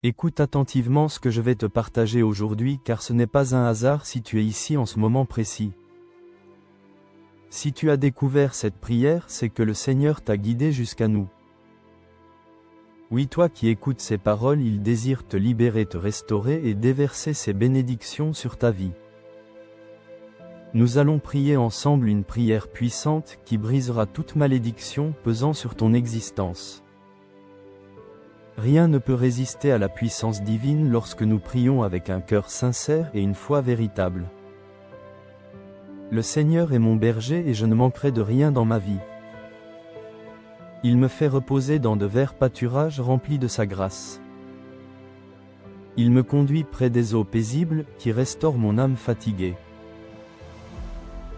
Écoute attentivement ce que je vais te partager aujourd'hui car ce n'est pas un hasard si tu es ici en ce moment précis. Si tu as découvert cette prière, c'est que le Seigneur t'a guidé jusqu'à nous. Oui, toi qui écoutes ces paroles, il désire te libérer, te restaurer et déverser ses bénédictions sur ta vie. Nous allons prier ensemble une prière puissante qui brisera toute malédiction pesant sur ton existence. Rien ne peut résister à la puissance divine lorsque nous prions avec un cœur sincère et une foi véritable. Le Seigneur est mon berger et je ne manquerai de rien dans ma vie. Il me fait reposer dans de verts pâturages remplis de sa grâce. Il me conduit près des eaux paisibles qui restaurent mon âme fatiguée.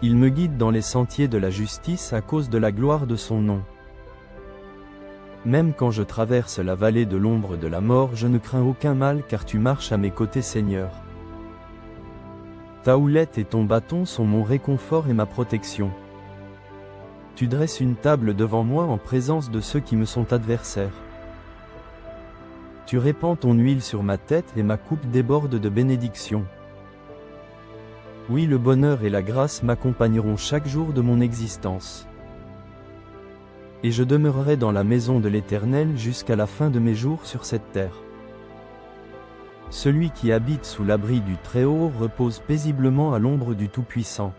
Il me guide dans les sentiers de la justice à cause de la gloire de son nom. Même quand je traverse la vallée de l'ombre de la mort, je ne crains aucun mal car tu marches à mes côtés, Seigneur. Ta houlette et ton bâton sont mon réconfort et ma protection. Tu dresses une table devant moi en présence de ceux qui me sont adversaires. Tu répands ton huile sur ma tête et ma coupe déborde de bénédictions. Oui, le bonheur et la grâce m'accompagneront chaque jour de mon existence. Et je demeurerai dans la maison de l'Éternel jusqu'à la fin de mes jours sur cette terre. Celui qui habite sous l'abri du Très-Haut repose paisiblement à l'ombre du Tout-Puissant.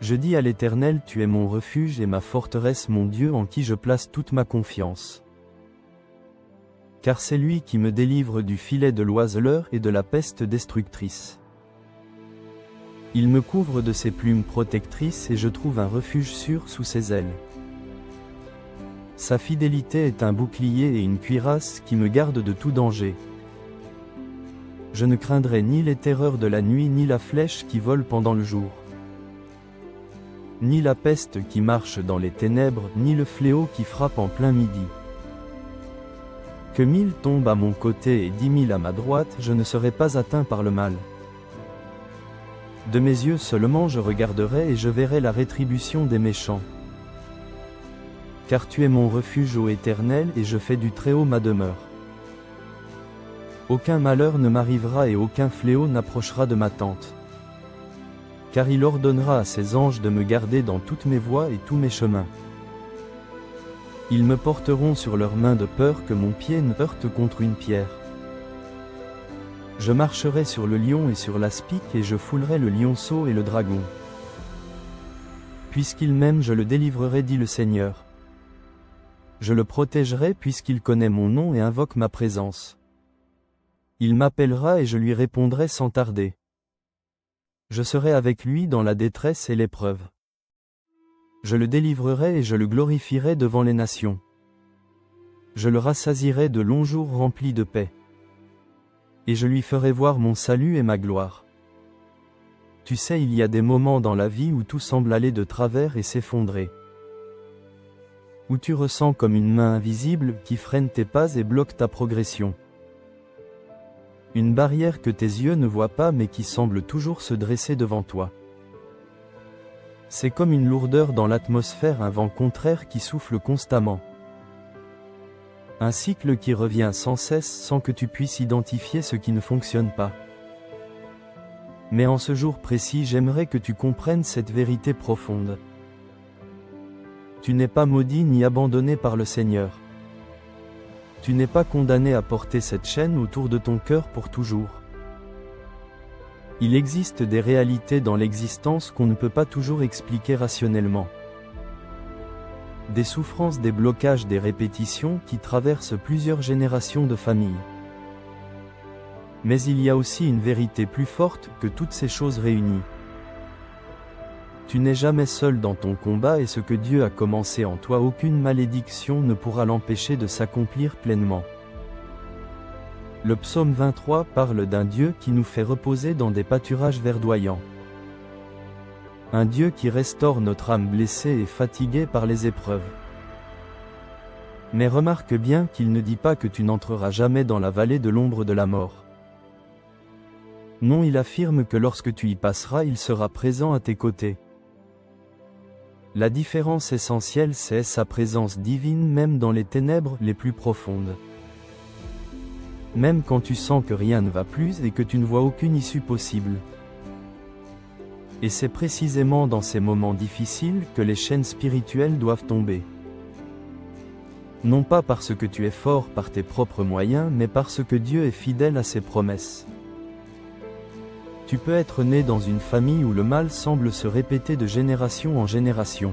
Je dis à l'Éternel, tu es mon refuge et ma forteresse, mon Dieu en qui je place toute ma confiance. Car c'est lui qui me délivre du filet de l'oiseleur et de la peste destructrice. Il me couvre de ses plumes protectrices et je trouve un refuge sûr sous ses ailes. Sa fidélité est un bouclier et une cuirasse qui me gardent de tout danger. Je ne craindrai ni les terreurs de la nuit, ni la flèche qui vole pendant le jour, ni la peste qui marche dans les ténèbres, ni le fléau qui frappe en plein midi. Que 1000 tombent à mon côté et 10 000 à ma droite, je ne serai pas atteint par le mal. De mes yeux seulement je regarderai et je verrai la rétribution des méchants. Car tu es mon refuge, ô Éternel, et je fais du Très-Haut ma demeure. Aucun malheur ne m'arrivera et aucun fléau n'approchera de ma tente. Car il ordonnera à ses anges de me garder dans toutes mes voies et tous mes chemins. Ils me porteront sur leurs mains de peur que mon pied ne heurte contre une pierre. Je marcherai sur le lion et sur l'aspic et je foulerai le lionceau et le dragon. Puisqu'il m'aime, je le délivrerai, dit le Seigneur. Je le protégerai puisqu'il connaît mon nom et invoque ma présence. Il m'appellera et je lui répondrai sans tarder. Je serai avec lui dans la détresse et l'épreuve. Je le délivrerai et je le glorifierai devant les nations. Je le rassasierai de longs jours remplis de paix. Et je lui ferai voir mon salut et ma gloire. Tu sais, il y a des moments dans la vie où tout semble aller de travers et s'effondrer. Où tu ressens comme une main invisible qui freine tes pas et bloque ta progression. Une barrière que tes yeux ne voient pas mais qui semble toujours se dresser devant toi. C'est comme une lourdeur dans l'atmosphère, un vent contraire qui souffle constamment. Un cycle qui revient sans cesse sans que tu puisses identifier ce qui ne fonctionne pas. Mais en ce jour précis, j'aimerais que tu comprennes cette vérité profonde. Tu n'es pas maudit ni abandonné par le Seigneur. Tu n'es pas condamné à porter cette chaîne autour de ton cœur pour toujours. Il existe des réalités dans l'existence qu'on ne peut pas toujours expliquer rationnellement. Des souffrances, des blocages, des répétitions qui traversent plusieurs générations de familles. Mais il y a aussi une vérité plus forte que toutes ces choses réunies. Tu n'es jamais seul dans ton combat et ce que Dieu a commencé en toi, aucune malédiction ne pourra l'empêcher de s'accomplir pleinement. Le psaume 23 parle d'un Dieu qui nous fait reposer dans des pâturages verdoyants. Un Dieu qui restaure notre âme blessée et fatiguée par les épreuves. Mais remarque bien qu'il ne dit pas que tu n'entreras jamais dans la vallée de l'ombre de la mort. Non, il affirme que lorsque tu y passeras, il sera présent à tes côtés. La différence essentielle, c'est sa présence divine même dans les ténèbres les plus profondes. Même quand tu sens que rien ne va plus et que tu ne vois aucune issue possible. Et c'est précisément dans ces moments difficiles que les chaînes spirituelles doivent tomber. Non pas parce que tu es fort par tes propres moyens, mais parce que Dieu est fidèle à ses promesses. Tu peux être né dans une famille où le mal semble se répéter de génération en génération.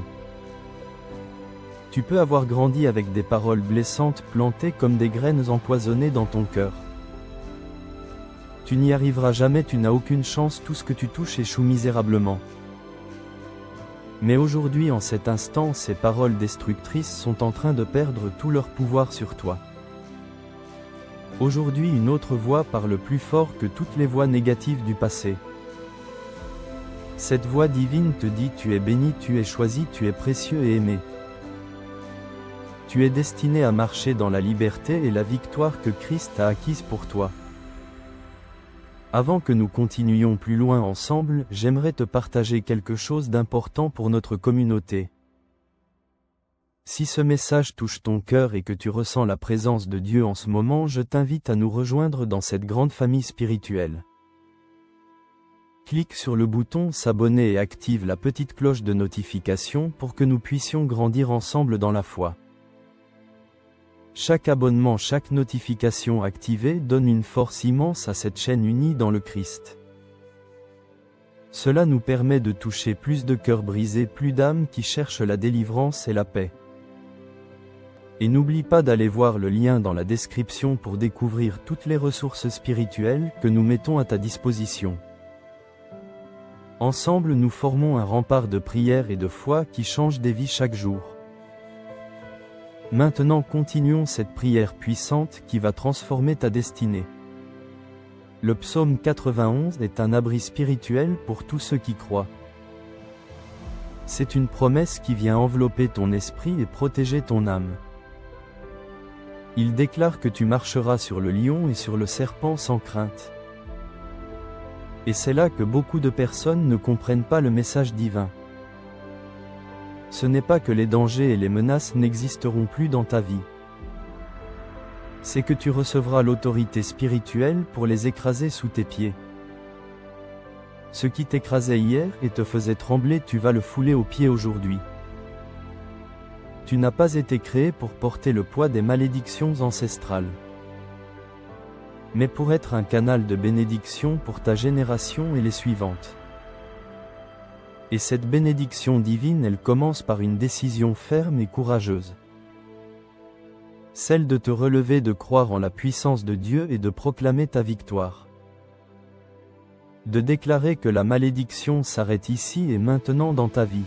Tu peux avoir grandi avec des paroles blessantes plantées comme des graines empoisonnées dans ton cœur. Tu n'y arriveras jamais, tu n'as aucune chance, tout ce que tu touches échoue misérablement. Mais aujourd'hui, en cet instant, ces paroles destructrices sont en train de perdre tout leur pouvoir sur toi. Aujourd'hui, une autre voix parle plus fort que toutes les voix négatives du passé. Cette voix divine te dit: tu es béni, tu es choisi, tu es précieux et aimé. Tu es destiné à marcher dans la liberté et la victoire que Christ a acquise pour toi. Avant que nous continuions plus loin ensemble, j'aimerais te partager quelque chose d'important pour notre communauté. Si ce message touche ton cœur et que tu ressens la présence de Dieu en ce moment, je t'invite à nous rejoindre dans cette grande famille spirituelle. Clique sur le bouton s'abonner et active la petite cloche de notification pour que nous puissions grandir ensemble dans la foi. Chaque abonnement, chaque notification activée donne une force immense à cette chaîne unie dans le Christ. Cela nous permet de toucher plus de cœurs brisés, plus d'âmes qui cherchent la délivrance et la paix. Et n'oublie pas d'aller voir le lien dans la description pour découvrir toutes les ressources spirituelles que nous mettons à ta disposition. Ensemble, nous formons un rempart de prière et de foi qui change des vies chaque jour. Maintenant, continuons cette prière puissante qui va transformer ta destinée. Le psaume 91 est un abri spirituel pour tous ceux qui croient. C'est une promesse qui vient envelopper ton esprit et protéger ton âme. Il déclare que tu marcheras sur le lion et sur le serpent sans crainte. Et c'est là que beaucoup de personnes ne comprennent pas le message divin. Ce n'est pas que les dangers et les menaces n'existeront plus dans ta vie. C'est que tu recevras l'autorité spirituelle pour les écraser sous tes pieds. Ce qui t'écrasait hier et te faisait trembler, tu vas le fouler aux pieds aujourd'hui. Tu n'as pas été créé pour porter le poids des malédictions ancestrales, mais pour être un canal de bénédiction pour ta génération et les suivantes. Et cette bénédiction divine, elle commence par une décision ferme et courageuse. Celle de te relever, de croire en la puissance de Dieu et de proclamer ta victoire. De déclarer que la malédiction s'arrête ici et maintenant dans ta vie.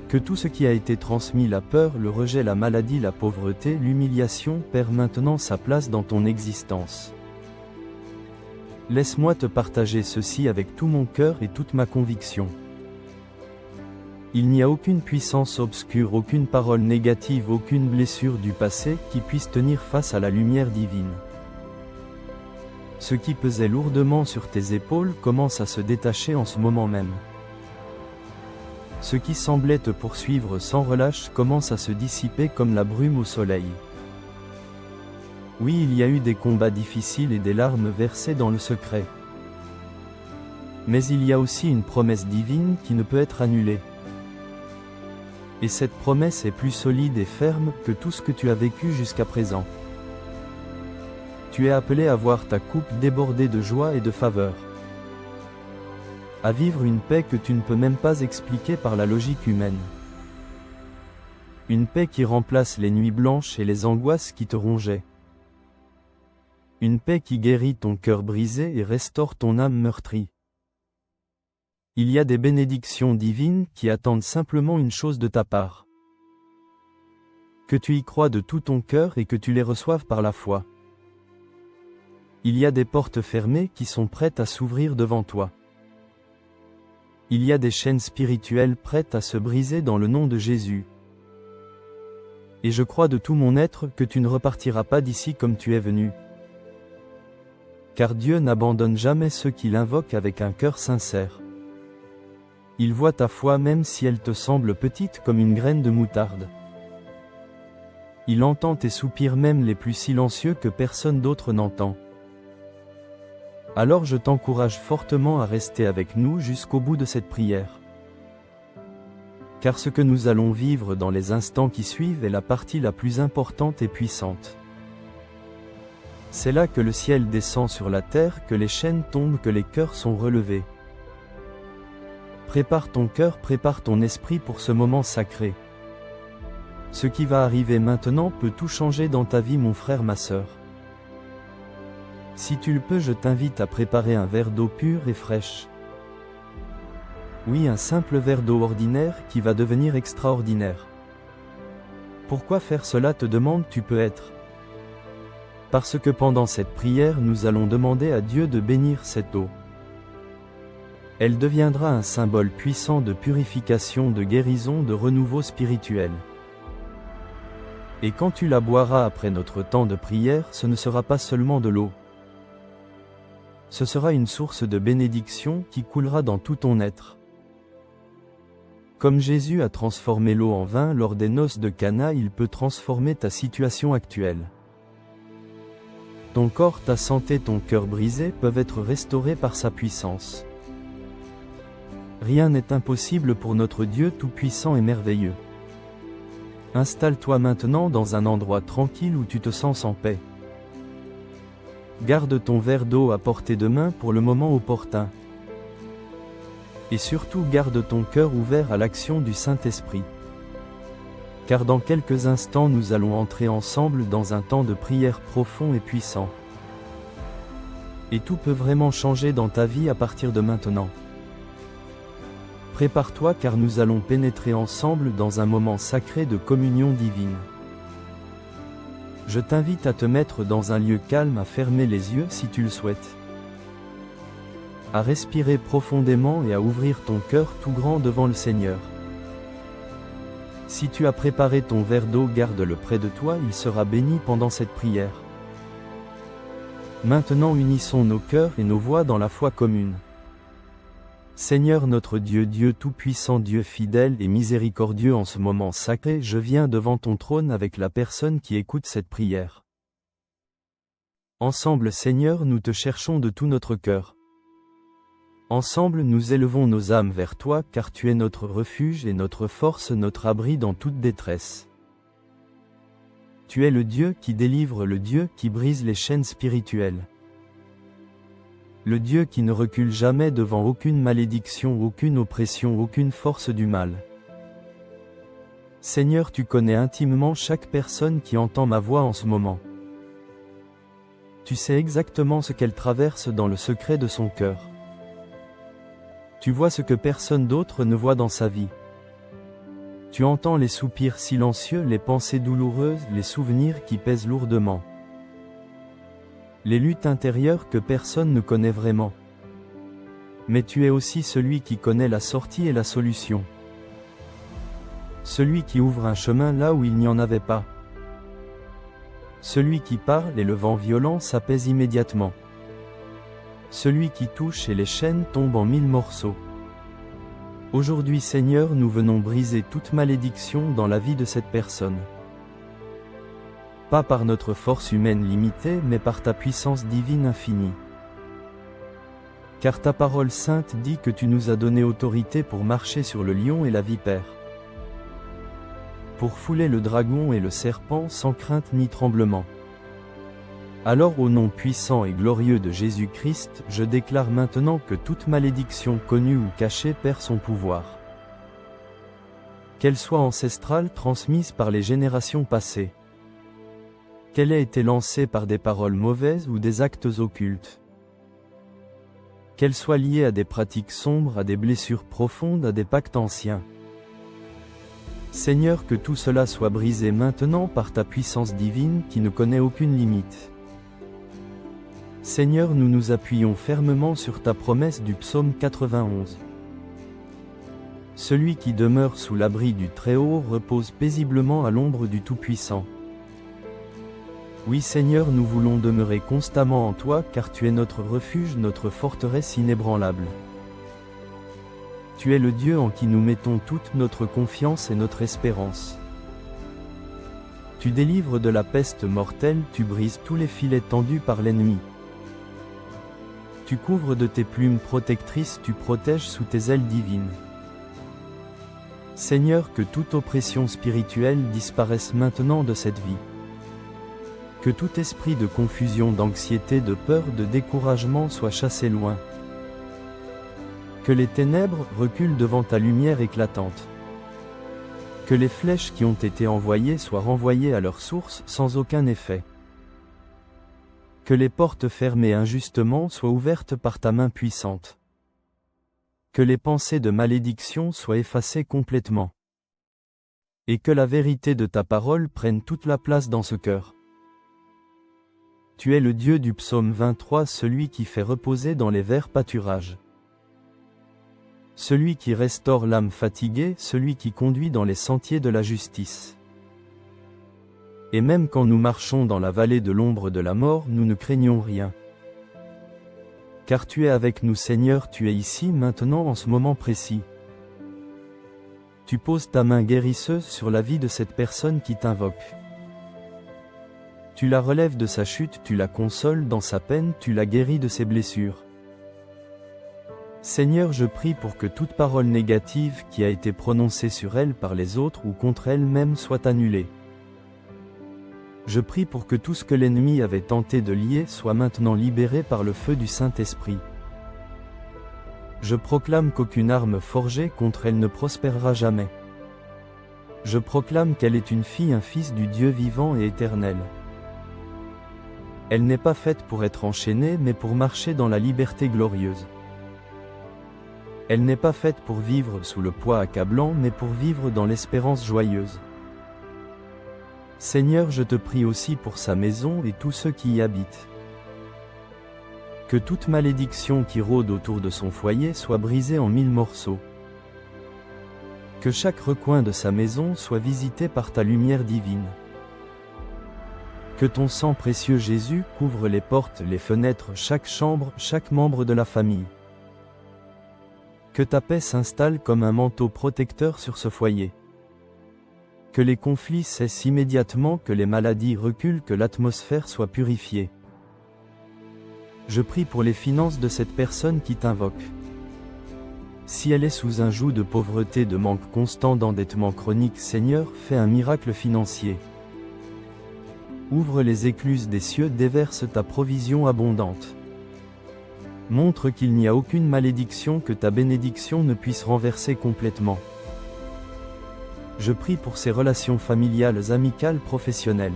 Que tout ce qui a été transmis, la peur, le rejet, la maladie, la pauvreté, l'humiliation, perd maintenant sa place dans ton existence. Laisse-moi te partager ceci avec tout mon cœur et toute ma conviction. Il n'y a aucune puissance obscure, aucune parole négative, aucune blessure du passé qui puisse tenir face à la lumière divine. Ce qui pesait lourdement sur tes épaules commence à se détacher en ce moment même. Ce qui semblait te poursuivre sans relâche commence à se dissiper comme la brume au soleil. Oui, il y a eu des combats difficiles et des larmes versées dans le secret. Mais il y a aussi une promesse divine qui ne peut être annulée. Et cette promesse est plus solide et ferme que tout ce que tu as vécu jusqu'à présent. Tu es appelé à voir ta coupe déborder de joie et de faveur. À vivre une paix que tu ne peux même pas expliquer par la logique humaine. Une paix qui remplace les nuits blanches et les angoisses qui te rongeaient. Une paix qui guérit ton cœur brisé et restaure ton âme meurtrie. Il y a des bénédictions divines qui attendent simplement une chose de ta part. Que tu y crois de tout ton cœur et que tu les reçoives par la foi. Il y a des portes fermées qui sont prêtes à s'ouvrir devant toi. Il y a des chaînes spirituelles prêtes à se briser dans le nom de Jésus. Et je crois de tout mon être que tu ne repartiras pas d'ici comme tu es venu. Car Dieu n'abandonne jamais ceux qui l'invoquent avec un cœur sincère. Il voit ta foi même si elle te semble petite comme une graine de moutarde. Il entend tes soupirs même les plus silencieux que personne d'autre n'entend. Alors je t'encourage fortement à rester avec nous jusqu'au bout de cette prière. Car ce que nous allons vivre dans les instants qui suivent est la partie la plus importante et puissante. C'est là que le ciel descend sur la terre, que les chaînes tombent, que les cœurs sont relevés. Prépare ton cœur, prépare ton esprit pour ce moment sacré. Ce qui va arriver maintenant peut tout changer dans ta vie, mon frère, ma sœur. Si tu le peux, je t'invite à préparer un verre d'eau pure et fraîche. Oui, un simple verre d'eau ordinaire qui va devenir extraordinaire. Pourquoi faire cela, te demandes-tu peut-être? Parce que pendant cette prière, nous allons demander à Dieu de bénir cette eau. Elle deviendra un symbole puissant de purification, de guérison, de renouveau spirituel. Et quand tu la boiras après notre temps de prière, ce ne sera pas seulement de l'eau. Ce sera une source de bénédiction qui coulera dans tout ton être. Comme Jésus a transformé l'eau en vin lors des noces de Cana, il peut transformer ta situation actuelle. Ton corps, ta santé, ton cœur brisé peuvent être restaurés par sa puissance. Rien n'est impossible pour notre Dieu tout-puissant et merveilleux. Installe-toi maintenant dans un endroit tranquille où tu te sens en paix. Garde ton verre d'eau à portée de main pour le moment opportun. Et surtout garde ton cœur ouvert à l'action du Saint-Esprit. Car dans quelques instants nous allons entrer ensemble dans un temps de prière profond et puissant. Et tout peut vraiment changer dans ta vie à partir de maintenant. Prépare-toi car nous allons pénétrer ensemble dans un moment sacré de communion divine. Je t'invite à te mettre dans un lieu calme, à fermer les yeux si tu le souhaites. À respirer profondément et à ouvrir ton cœur tout grand devant le Seigneur. Si tu as préparé ton verre d'eau, garde-le près de toi, il sera béni pendant cette prière. Maintenant unissons nos cœurs et nos voix dans la foi commune. Seigneur notre Dieu, Dieu tout-puissant, Dieu fidèle et miséricordieux, en ce moment sacré, je viens devant ton trône avec la personne qui écoute cette prière. Ensemble, Seigneur, nous te cherchons de tout notre cœur. Ensemble, nous élevons nos âmes vers toi, car tu es notre refuge et notre force, notre abri dans toute détresse. Tu es le Dieu qui délivre, le Dieu qui brise les chaînes spirituelles. Le Dieu qui ne recule jamais devant aucune malédiction, aucune oppression, aucune force du mal. Seigneur, tu connais intimement chaque personne qui entend ma voix en ce moment. Tu sais exactement ce qu'elle traverse dans le secret de son cœur. Tu vois ce que personne d'autre ne voit dans sa vie. Tu entends les soupirs silencieux, les pensées douloureuses, les souvenirs qui pèsent lourdement. Les luttes intérieures que personne ne connaît vraiment. Mais tu es aussi celui qui connaît la sortie et la solution. Celui qui ouvre un chemin là où il n'y en avait pas. Celui qui parle et le vent violent s'apaise immédiatement. Celui qui touche et les chaînes tombent en 1000 morceaux. Aujourd'hui, Seigneur, nous venons briser toute malédiction dans la vie de cette personne. Pas par notre force humaine limitée, mais par ta puissance divine infinie. Car ta parole sainte dit que tu nous as donné autorité pour marcher sur le lion et la vipère. Pour fouler le dragon et le serpent sans crainte ni tremblement. Alors au nom puissant et glorieux de Jésus-Christ, je déclare maintenant que toute malédiction connue ou cachée perd son pouvoir. Qu'elle soit ancestrale, transmise par les générations passées. Qu'elle ait été lancée par des paroles mauvaises ou des actes occultes. Qu'elle soit liée à des pratiques sombres, à des blessures profondes, à des pactes anciens. Seigneur, que tout cela soit brisé maintenant par ta puissance divine qui ne connaît aucune limite. Seigneur, nous nous appuyons fermement sur ta promesse du psaume 91. Celui qui demeure sous l'abri du Très-Haut repose paisiblement à l'ombre du Tout-Puissant. Oui Seigneur, nous voulons demeurer constamment en toi, car tu es notre refuge, notre forteresse inébranlable. Tu es le Dieu en qui nous mettons toute notre confiance et notre espérance. Tu délivres de la peste mortelle, tu brises tous les filets tendus par l'ennemi. Tu couvres de tes plumes protectrices, tu protèges sous tes ailes divines. Seigneur, que toute oppression spirituelle disparaisse maintenant de cette vie. Que tout esprit de confusion, d'anxiété, de peur, de découragement soit chassé loin. Que les ténèbres reculent devant ta lumière éclatante. Que les flèches qui ont été envoyées soient renvoyées à leur source sans aucun effet. Que les portes fermées injustement soient ouvertes par ta main puissante. Que les pensées de malédiction soient effacées complètement. Et que la vérité de ta parole prenne toute la place dans ce cœur. Tu es le Dieu du psaume 23, celui qui fait reposer dans les verts pâturages. Celui qui restaure l'âme fatiguée, celui qui conduit dans les sentiers de la justice. Et même quand nous marchons dans la vallée de l'ombre de la mort, nous ne craignons rien. Car tu es avec nous, Seigneur, tu es ici, maintenant, en ce moment précis. Tu poses ta main guérisseuse sur la vie de cette personne qui t'invoque. Tu la relèves de sa chute, tu la consoles dans sa peine, tu la guéris de ses blessures. Seigneur, je prie pour que toute parole négative qui a été prononcée sur elle par les autres ou contre elle-même soit annulée. Je prie pour que tout ce que l'ennemi avait tenté de lier soit maintenant libéré par le feu du Saint-Esprit. Je proclame qu'aucune arme forgée contre elle ne prospérera jamais. Je proclame qu'elle est une fille, un fils du Dieu vivant et éternel. Elle n'est pas faite pour être enchaînée, mais pour marcher dans la liberté glorieuse. Elle n'est pas faite pour vivre sous le poids accablant, mais pour vivre dans l'espérance joyeuse. Seigneur, je te prie aussi pour sa maison et tous ceux qui y habitent. Que toute malédiction qui rôde autour de son foyer soit brisée en 1000 morceaux. Que chaque recoin de sa maison soit visité par ta lumière divine. Que ton sang précieux Jésus couvre les portes, les fenêtres, chaque chambre, chaque membre de la famille. Que ta paix s'installe comme un manteau protecteur sur ce foyer. Que les conflits cessent immédiatement, que les maladies reculent, que l'atmosphère soit purifiée. Je prie pour les finances de cette personne qui t'invoque. Si elle est sous un joug de pauvreté, de manque constant, d'endettement chronique, Seigneur, fais un miracle financier. Ouvre les écluses des cieux, déverse ta provision abondante. Montre qu'il n'y a aucune malédiction que ta bénédiction ne puisse renverser complètement. Je prie pour ces relations familiales, amicales, professionnelles.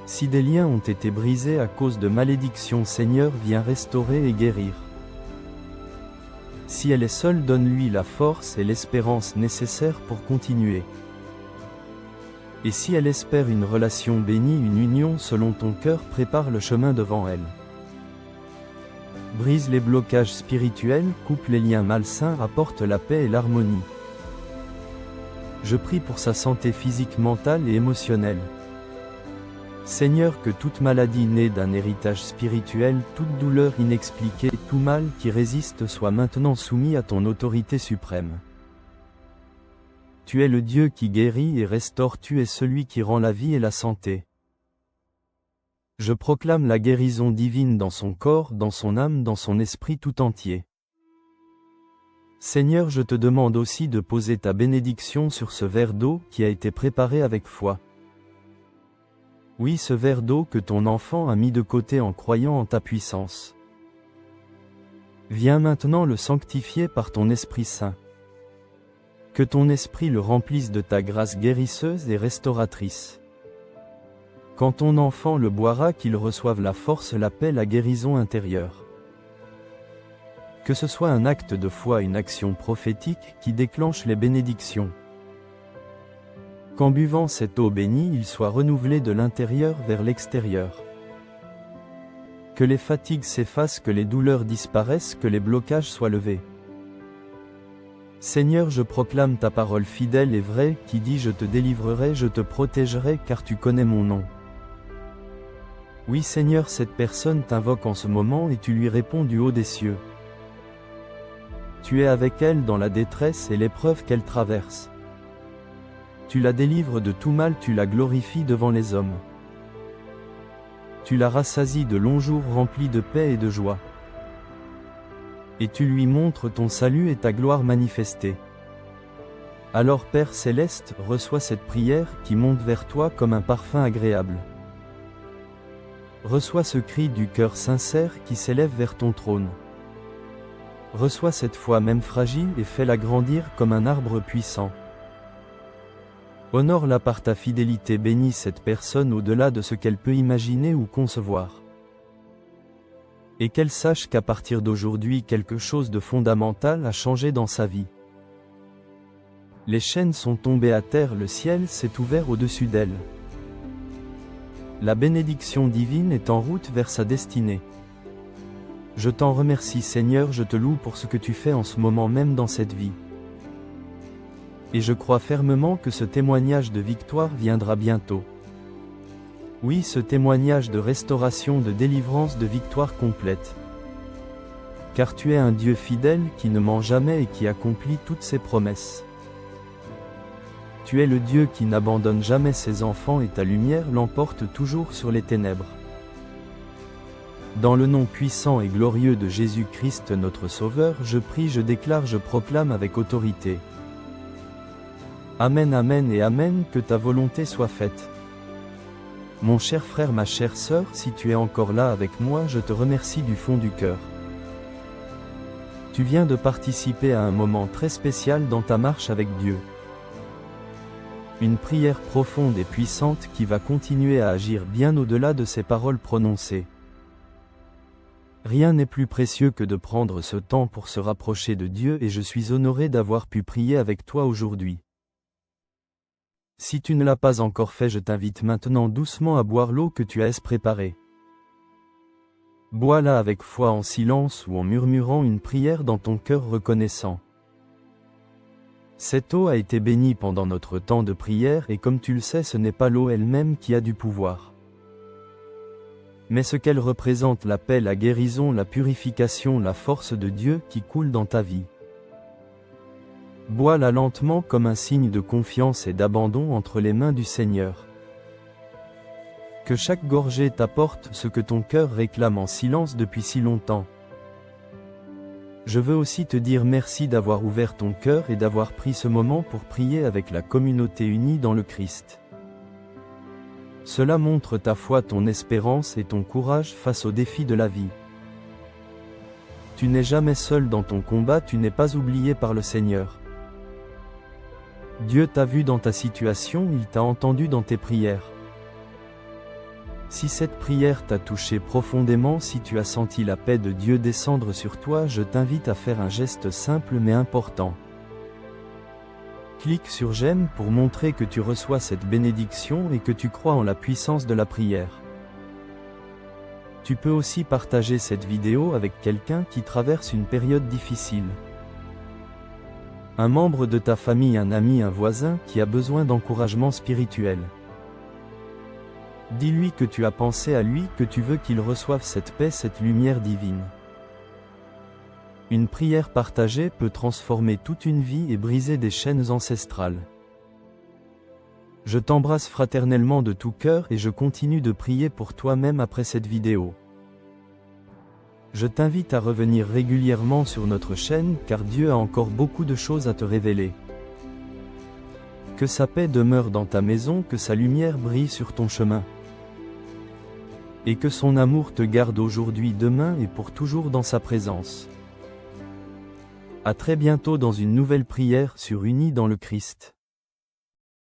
Si des liens ont été brisés à cause de malédictions, Seigneur, viens restaurer et guérir. Si elle est seule, donne-lui la force et l'espérance nécessaires pour continuer. Et si elle espère une relation bénie, une union selon ton cœur, prépare le chemin devant elle. Brise les blocages spirituels, coupe les liens malsains, apporte la paix et l'harmonie. Je prie pour sa santé physique, mentale et émotionnelle. Seigneur, que toute maladie née d'un héritage spirituel, toute douleur inexpliquée, tout mal qui résiste soit maintenant soumis à ton autorité suprême. Tu es le Dieu qui guérit et restaure, tu es celui qui rend la vie et la santé. Je proclame la guérison divine dans son corps, dans son âme, dans son esprit tout entier. Seigneur, je te demande aussi de poser ta bénédiction sur ce verre d'eau qui a été préparé avec foi. Oui, ce verre d'eau que ton enfant a mis de côté en croyant en ta puissance. Viens maintenant le sanctifier par ton Esprit Saint. Que ton esprit le remplisse de ta grâce guérisseuse et restauratrice. Quand ton enfant le boira, qu'il reçoive la force, la paix, la guérison intérieure. Que ce soit un acte de foi, une action prophétique qui déclenche les bénédictions. Qu'en buvant cette eau bénie, il soit renouvelé de l'intérieur vers l'extérieur. Que les fatigues s'effacent, que les douleurs disparaissent, que les blocages soient levés. Seigneur, je proclame ta parole fidèle et vraie, qui dit « Je te délivrerai, je te protégerai, car tu connais mon nom ». Oui Seigneur, cette personne t'invoque en ce moment et tu lui réponds du haut des cieux. Tu es avec elle dans la détresse et l'épreuve qu'elle traverse. Tu la délivres de tout mal, tu la glorifies devant les hommes. Tu la rassasies de longs jours remplis de paix et de joie. Et tu lui montres ton salut et ta gloire manifestée. Alors Père Céleste, reçois cette prière qui monte vers toi comme un parfum agréable. Reçois ce cri du cœur sincère qui s'élève vers ton trône. Reçois cette foi même fragile et fais-la grandir comme un arbre puissant. Honore-la par ta fidélité, bénis cette personne au-delà de ce qu'elle peut imaginer ou concevoir. Et qu'elle sache qu'à partir d'aujourd'hui quelque chose de fondamental a changé dans sa vie. Les chaînes sont tombées à terre, le ciel s'est ouvert au-dessus d'elle. La bénédiction divine est en route vers sa destinée. Je t'en remercie Seigneur, je te loue pour ce que tu fais en ce moment même dans cette vie. Et je crois fermement que ce témoignage de victoire viendra bientôt. Oui, ce témoignage de restauration, de délivrance, de victoire complète. Car tu es un Dieu fidèle qui ne ment jamais et qui accomplit toutes ses promesses. Tu es le Dieu qui n'abandonne jamais ses enfants et ta lumière l'emporte toujours sur les ténèbres. Dans le nom puissant et glorieux de Jésus-Christ notre Sauveur, je prie, je déclare, je proclame avec autorité. Amen, amen et amen, que ta volonté soit faite. Mon cher frère, ma chère sœur, si tu es encore là avec moi, je te remercie du fond du cœur. Tu viens de participer à un moment très spécial dans ta marche avec Dieu. Une prière profonde et puissante qui va continuer à agir bien au-delà de ces paroles prononcées. Rien n'est plus précieux que de prendre ce temps pour se rapprocher de Dieu et je suis honoré d'avoir pu prier avec toi aujourd'hui. Si tu ne l'as pas encore fait, je t'invite maintenant doucement à boire l'eau que tu as préparée. Bois-la avec foi en silence ou en murmurant une prière dans ton cœur reconnaissant. Cette eau a été bénie pendant notre temps de prière et comme tu le sais, ce n'est pas l'eau elle-même qui a du pouvoir. Mais ce qu'elle représente, la paix, la guérison, la purification, la force de Dieu qui coule dans ta vie. Bois-la lentement comme un signe de confiance et d'abandon entre les mains du Seigneur. Que chaque gorgée t'apporte ce que ton cœur réclame en silence depuis si longtemps. Je veux aussi te dire merci d'avoir ouvert ton cœur et d'avoir pris ce moment pour prier avec la communauté unie dans le Christ. Cela montre ta foi, ton espérance et ton courage face aux défis de la vie. Tu n'es jamais seul dans ton combat, tu n'es pas oublié par le Seigneur. Dieu t'a vu dans ta situation, il t'a entendu dans tes prières. Si cette prière t'a touché profondément, si tu as senti la paix de Dieu descendre sur toi, je t'invite à faire un geste simple mais important. Clique sur j'aime pour montrer que tu reçois cette bénédiction et que tu crois en la puissance de la prière. Tu peux aussi partager cette vidéo avec quelqu'un qui traverse une période difficile. Un membre de ta famille, un ami, un voisin qui a besoin d'encouragement spirituel. Dis-lui que tu as pensé à lui, que tu veux qu'il reçoive cette paix, cette lumière divine. Une prière partagée peut transformer toute une vie et briser des chaînes ancestrales. Je t'embrasse fraternellement de tout cœur et je continue de prier pour toi-même après cette vidéo. Je t'invite à revenir régulièrement sur notre chaîne car Dieu a encore beaucoup de choses à te révéler. Que sa paix demeure dans ta maison, que sa lumière brille sur ton chemin. Et que son amour te garde aujourd'hui, demain et pour toujours dans sa présence. À très bientôt dans une nouvelle prière sur Unis dans le Christ.